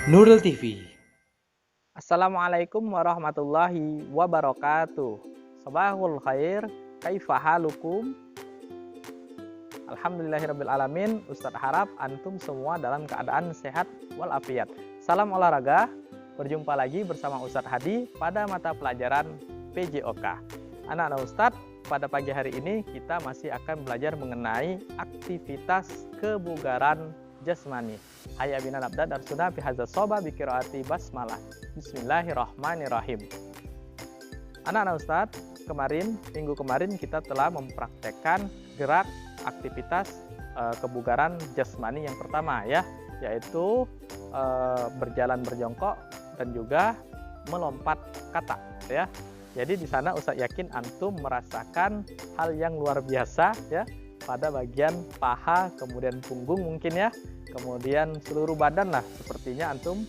Nurul TV. Assalamualaikum warahmatullahi wabarakatuh. Sabahul khair, kaifa halukum? Alhamdulillahirabbil alamin. Ustadz harap antum semua dalam keadaan sehat walafiat. Salam olahraga. Berjumpa lagi bersama Ustadz Hadi pada mata pelajaran PJOK. Anak-anak Ustadz, pada pagi hari ini kita masih akan belajar mengenai aktivitas kebugaran jasmani. Hayya bina nabda darsuna fi hadzal soba bi qiraati basmalah. Bismillahirrahmanirrahim. Anak-anak Ustadz, minggu kemarin kita telah mempraktekkan gerak aktivitas kebugaran jasmani yang pertama ya, yaitu berjalan berjongkok dan juga melompat kata ya. Jadi di sana Ustadz yakin antum merasakan hal yang luar biasa ya, pada bagian paha, kemudian punggung mungkin ya, kemudian seluruh badan lah, sepertinya antum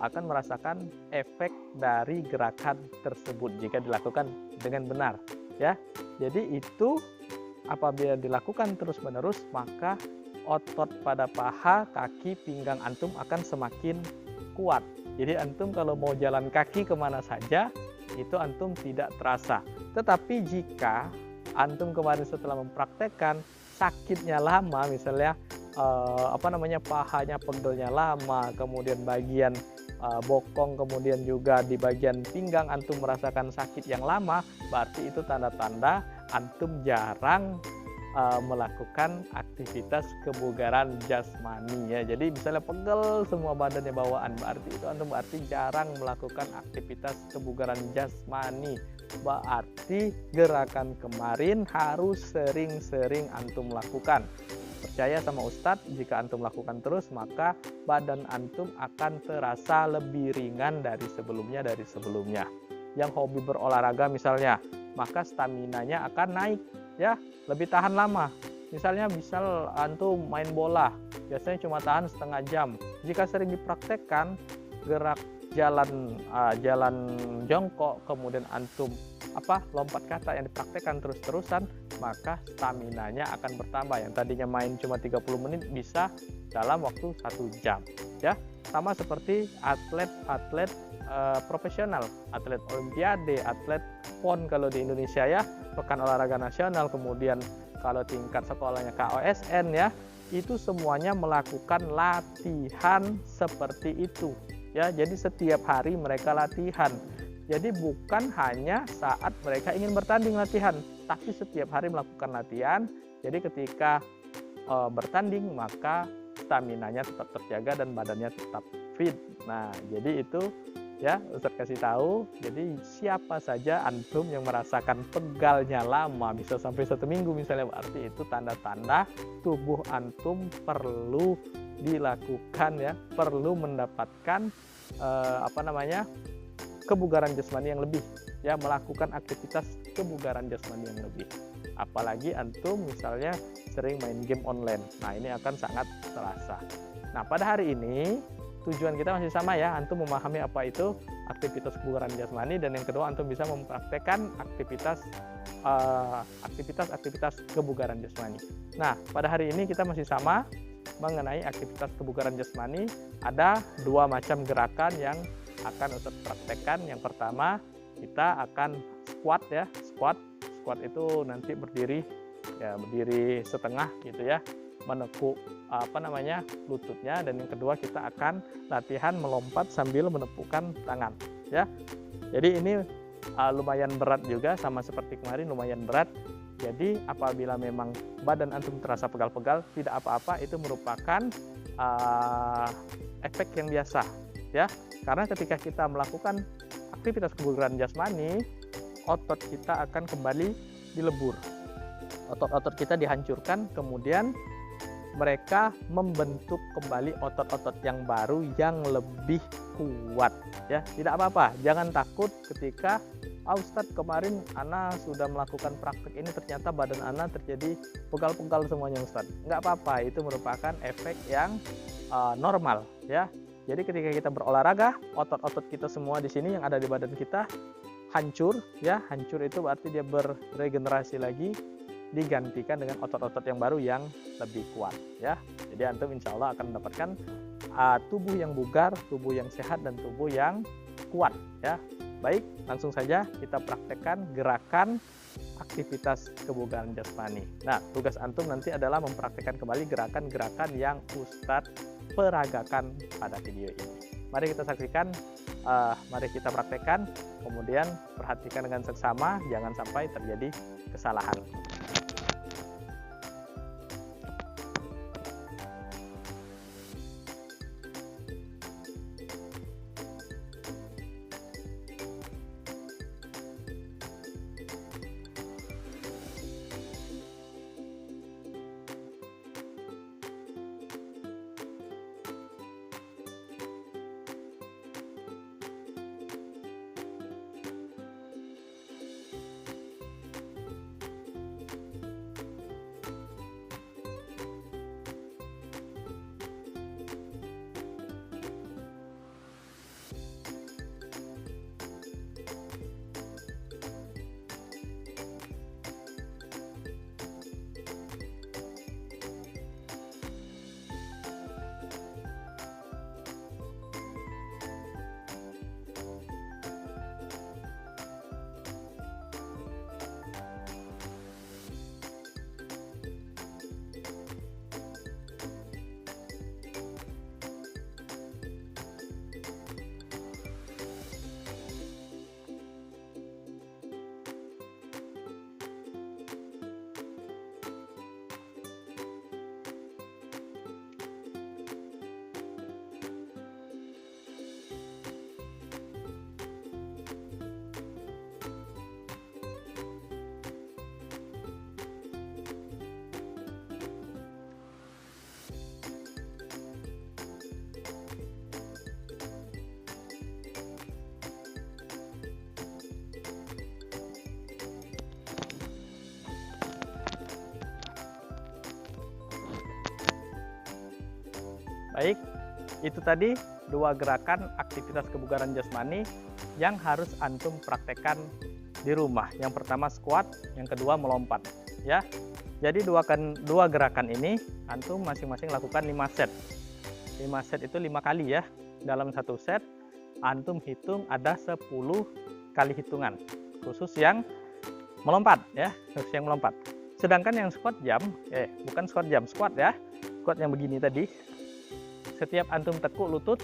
akan merasakan efek dari gerakan tersebut jika dilakukan dengan benar ya. Jadi itu apabila dilakukan terus-menerus, maka otot pada paha, kaki, pinggang antum akan semakin kuat. Jadi antum kalau mau jalan kaki kemana saja itu antum tidak terasa. Tetapi jika antum kemarin setelah mempraktekkan sakitnya lama, misalnya pahanya pegelnya lama, kemudian bagian bokong, kemudian juga di bagian pinggang antum merasakan sakit yang lama, berarti itu tanda-tanda antum jarang melakukan aktivitas kebugaran jasmani ya. Jadi misalnya pegel semua badannya bawaan, berarti itu antum jarang melakukan aktivitas kebugaran jasmani. Berarti gerakan kemarin harus sering-sering antum lakukan. Percaya sama Ustadz, jika antum lakukan terus, maka badan antum akan terasa lebih ringan dari sebelumnya. Yang hobi berolahraga misalnya, maka staminanya akan naik ya, lebih tahan lama. Misalnya antum main bola, biasanya cuma tahan setengah jam. Jika sering dipraktekkan gerak jalan jongkok, kemudian antum lompat kata yang dipraktekkan terus-terusan, maka staminanya akan bertambah. Yang tadinya main cuma 30 menit bisa dalam waktu 1 jam ya. Sama seperti atlet profesional, atlet olimpiade, atlet PON kalau di Indonesia ya, Pekan Olahraga Nasional, kemudian kalau tingkat sekolahnya KOSN ya, itu semuanya melakukan latihan seperti itu ya. Jadi setiap hari mereka latihan. Jadi bukan hanya saat mereka ingin bertanding latihan, tapi setiap hari melakukan latihan. Jadi ketika bertanding, maka staminanya tetap terjaga dan badannya tetap fit. Nah, jadi itu ya Ustadz kasih tahu. Jadi siapa saja antum yang merasakan pegalnya lama, bisa sampai 1 minggu misalnya, berarti itu tanda-tanda tubuh antum perlu dilakukan ya, perlu mendapatkan kebugaran jasmani yang lebih ya, melakukan aktivitas kebugaran jasmani yang lebih. Apalagi antum misalnya sering main game online, nah ini akan sangat terasa. Nah pada hari ini tujuan kita masih sama ya, antum memahami apa itu aktivitas kebugaran jasmani, dan yang kedua antum bisa mempraktekkan aktivitas kebugaran jasmani. Nah pada hari ini kita masih sama mengenai aktivitas kebugaran jasmani. Ada 2 macam gerakan yang akan Ustadz praktekkan. Yang pertama kita akan squat ya. Squat itu nanti berdiri setengah gitu ya, menekuk lututnya. Dan yang kedua kita akan latihan melompat sambil menepukkan tangan ya. Jadi ini lumayan berat juga, sama seperti kemarin lumayan berat. Jadi apabila memang badan antum terasa pegal-pegal, tidak apa-apa, itu merupakan efek yang biasa ya. Karena ketika kita melakukan aktivitas kebugaran jasmani, otot kita akan kembali dilebur, otot-otot kita dihancurkan, kemudian mereka membentuk kembali otot-otot yang baru yang lebih kuat ya. Tidak apa-apa, jangan takut ketika Ustadz kemarin Ana sudah melakukan praktek ini, ternyata badan Ana terjadi pegal-pegal semuanya Ustadz. Nggak apa-apa, itu merupakan efek yang normal ya. Jadi ketika kita berolahraga, otot-otot kita semua di sini yang ada di badan kita hancur ya. Hancur itu berarti dia beregenerasi lagi, digantikan dengan otot-otot yang baru yang lebih kuat ya. Jadi antum insya Allah akan mendapatkan tubuh yang bugar, tubuh yang sehat, dan tubuh yang kuat ya. Baik, langsung saja kita praktekkan gerakan aktivitas kebugaran jasmani. Nah, tugas antum nanti adalah mempraktekkan kembali gerakan-gerakan yang Ustadz peragakan pada video ini. Mari kita saksikan, mari kita praktekkan, kemudian perhatikan dengan seksama, jangan sampai terjadi kesalahan. Baik, itu tadi dua gerakan aktivitas kebugaran jasmani yang harus antum praktekkan di rumah. Yang pertama squat, yang kedua melompat ya. Jadi dua gerakan ini antum masing-masing lakukan 5 set. 5 set itu 5 kali ya. Dalam satu set antum hitung ada 10 kali hitungan khusus yang melompat ya, khusus yang melompat. Sedangkan yang squat jam, bukan squat jam, squat ya. Squat yang begini tadi. Setiap antum tekuk lutut,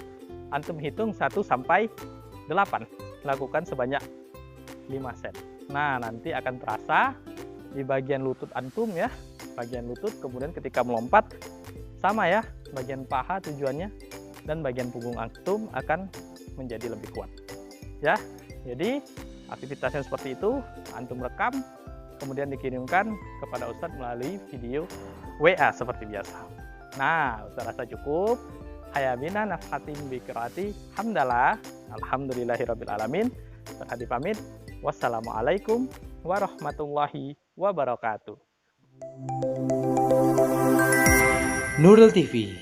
antum hitung 1 sampai 8. Lakukan sebanyak 5 set. Nah, nanti akan terasa di bagian lutut antum ya. Bagian lutut, kemudian ketika melompat sama ya, bagian paha tujuannya, dan bagian punggung antum akan menjadi lebih kuat. Ya. Jadi, aktivitasnya seperti itu, antum rekam, kemudian dikirimkan kepada Ustadz melalui video WA seperti biasa. Nah, Ustadz rasa cukup. Hayamina nafhatin bikirati hamdalah alhamdulillahirabbil alamin. Terhadi pamit. Wassalamualaikum warahmatullahi wabarakatuh. Nurul TV